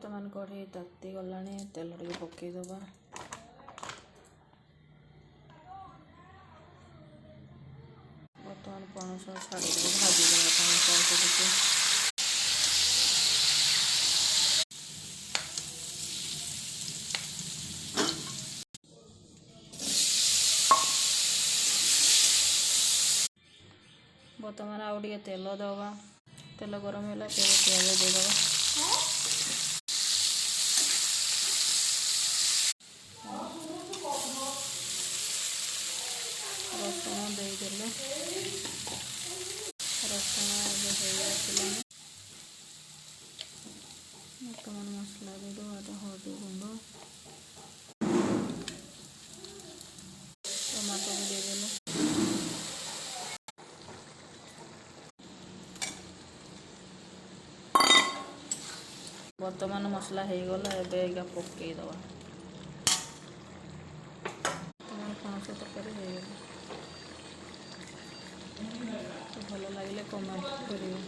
बर्तमान कढ़ई ताती गला तेल टे पकईदबा। बर्तमान पणस छाड़ी भाजीदेवा पणस टे बर्तमान आउ टे तेल दबा। तेल गरम है प्याज देदबा। रसुण देदेले रसुण आसला। बर्तमान मसला देदेवा हल्दी गुंड टमाटो भी देदेले। बर्तमान मसला हो गला एवं पकईदबा। पणस तरकारी हो गला। भल लगे कमेंट करिए।